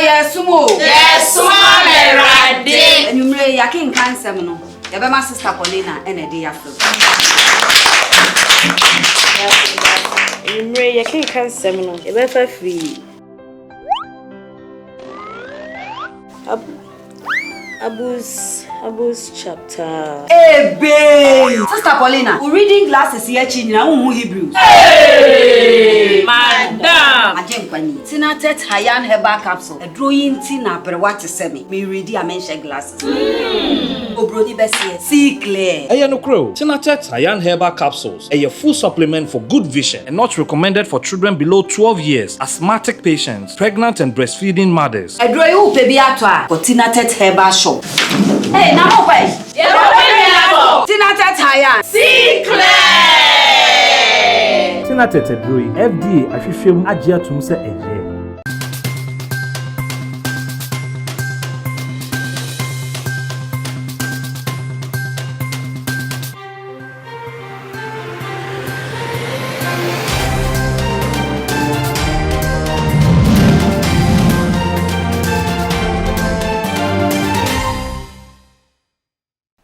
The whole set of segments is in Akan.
yes, sumo. Yes, mama, right. And you may yakin cancer, no. Your my sister Paulina and a day after. You may yakin cancer, no. You better free. Abus chapter. Hey, babe! Sister Paulina, we reading glasses here, China, Hebrews. Hey! Madam! Ajenkwani, Tina Tet Hayan Herbal Capsule, a drawing Tina per what to send me. Me ready, I mention glasses. Brody Bessie, see clear. No crow. Kinaata Hayan Herbal Capsules, a full supplement for good vision and not recommended for children below 12 years, asthmatic patients, pregnant and breastfeeding mothers. A draw you baby atwa for Kinaata Herbal Shop. Hey, now wait. Kinaata Hayan. See clear. Kinaata Drawing FDA ahwehwem agye atum se eje.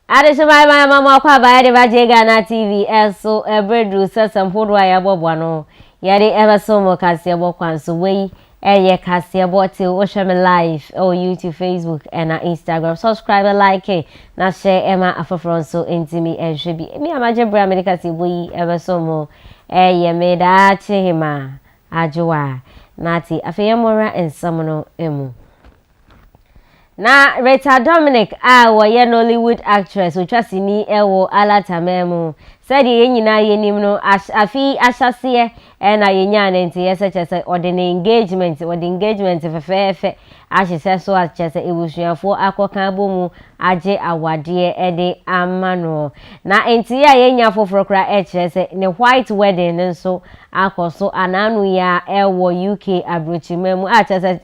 Adesha my mama kwa ba de ba je Ghana TV eso ebredu sesam hodo ya bobwa no ya de ever so mo kase bokwan so we eye kase bote wo share me live or YouTube, Facebook and Instagram. Subscribe, like na share Emma afofron so intimi and should be me amaje bra medical si we ever so mo eye me da chehima ajoa nati afeyamora ensamono emu. Na Rita Dominic wa Nollywood actress uchasini ewo alatamemu said ye nyina yenim no afi ahyase na yenya na nti yesechese ordinary engagement fefefe ahyese so ahyese ebusuafo akokan bomu age awade ede amano na enti ya yenya fofrokra ekyese ne white wedding nso akoso ananu ya ewo UK abrochimemu ahyese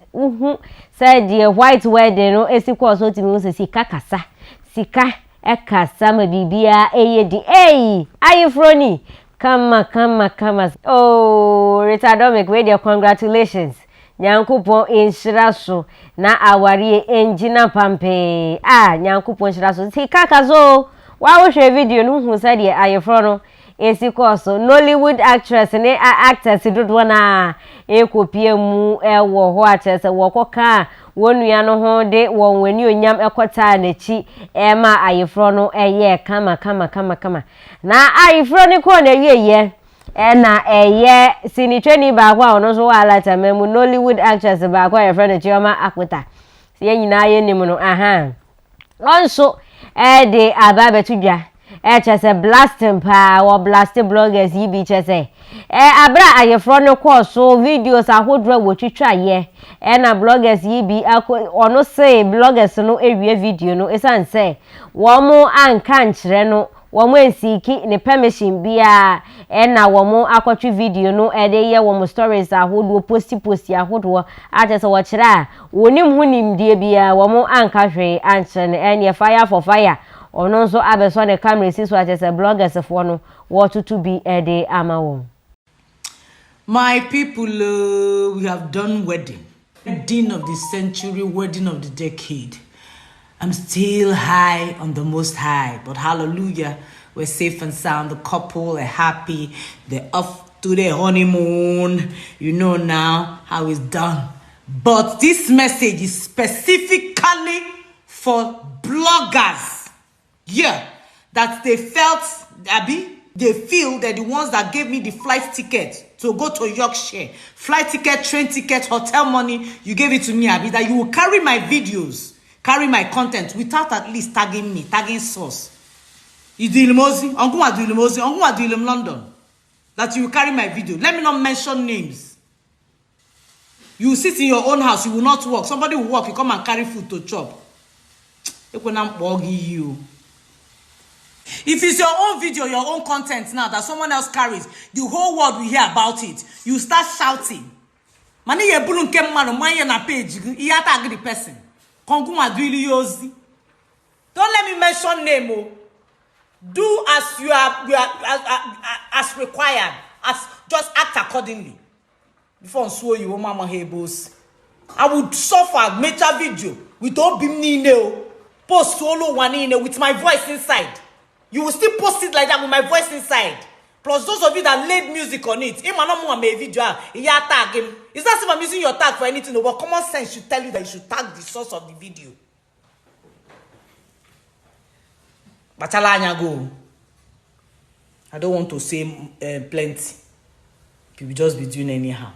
said the white wedding no esikwo so timi so sika ekasa ma bibia eyedi ayifroni kama oh Rita Dominic we dey congratulations nyankopon inshiraso na awari engina pampe nyankopon inshiraso sika kazo wa wo hwe video no hu said the ayifrono esikwo so Nollywood actress ne actors dodo na ekopie mu ewo ho actress wo koka wonua no ho de won wani onyam ekota na chi ma ayefro no eye kama na ayefro ni ko na yeye na eye sinitweni ba kwa ono so wala tamemu Nollywood actress ba kwa ayefro na chioma akota se nyina ye nim no onso de ababetudwa chese blasting pa wo blast bloggers yi chese abra ayefro no ko so videos ahodro wo twitwa ye na bloggers yi bi ono say bloggers no ewie video no esan say wo mo anka nkyere no wo mo ensiki ne permission bia na wo mo akotwe video no de ye wo mo stories ahodwo post ahodwo atese wo kire wonim hunim die bia wo mo anka hwe ankyere ne ye fire for fire ono nso abeso ne camera si so atese bloggers for no what to be de amawo. My people, we have done wedding of the century, wedding of the decade. I'm still high on the most high, but hallelujah, we're safe and sound. The couple are happy. They're off to their honeymoon. You know now how it's done. But this message is specifically for bloggers. Yeah, that they felt, they feel that the ones that gave me the flight ticket to go to Yorkshire, flight ticket, train ticket, hotel money, you gave it to me, Abi, that you will carry my videos, carry my content without at least tagging me, tagging source. You do limousine, I'm going to do limousine, I'm going to do London. That you will carry my video. Let me not mention names. You sit in your own house, you will not work. Somebody will work, you come and carry food to chop. If it's your own video, your own content now that someone else carries, the whole world will hear about it. You start shouting. Mani ye bulun kem mano manye na page. Iya tag the person. Konguma duili yozi. Don't let me mention name. Oh. Do as you are as required. As just act accordingly. Before I swear you, mama hey boss. I would suffer major video with Obimnine. Post solo one in with my voice inside. You will still post it like that with my voice inside. Plus those of you that laid music on it. Him and make video. Yeah, tag him. It's not if I'm using your tag for anything. But common sense should tell you that you should tag the source of the video. Batalanya go. I don't want to say plenty. People just be doing anyhow.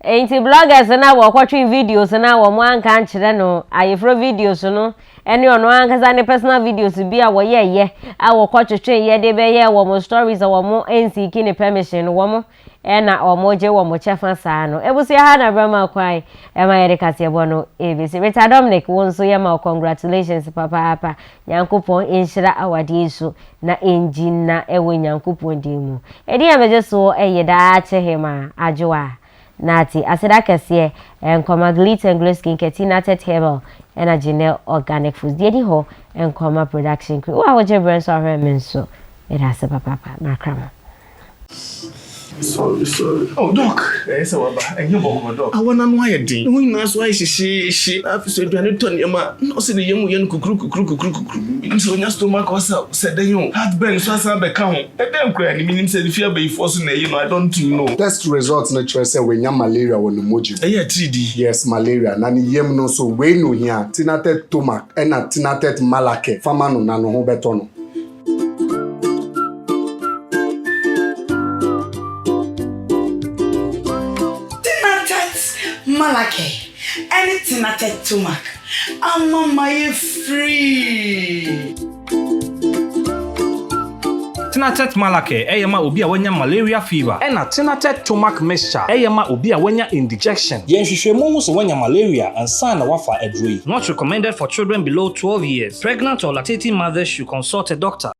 Ain't bloggers na watching videos na wo mo anka nkyere no ayefro videos no ene ono anka za ne personal videos bi a wo ye a wo kwatwetwe ye de be ye wo mo stories wo mo NCK ne permission wo mo na o mo je wo mo chefa saa no ebusi ha na brama kwai e ma yere kase bo no ABC Rita Dominic won so ye ma congratulations papa nyankopon enhyira awade so na enjina ewo nyankopon dimu edi ameje so eye da chehema ajoa Nati, asida kesiye, nkoma glitter and glow skin, Kinaata table, and a Janelle organic foods. Diedi ho, nkoma production crew. Wa waje brands are remenso. It has a papa, makrama. Sorry. Oh, Doc. Yes, Waba. And youบอกDoc. I want to know why you did. When that's why she. I've said you need to turn your man. No, see the young kukru. So your stomach was said that you had been so sad by count. And then crying. Meaning said if you be forcing I don't know. Test results natural say when you malaria when emoji. Yeah, 3D. Yes, malaria. Nani yem no so we no here. Kinaata tomac and Kinaata malake. Fama no na no ho betono. Malake, anything I take to Mac. I'm on my free. Kinaata malake eyema obi a wanya malaria fever na Kinaata tomac mixture eyema obi a wanya indigestion yen hwehwemu hu so wanya malaria and sign na wafa adroi not recommended for children below 12 years. Pregnant or lactating mothers should consult a doctor.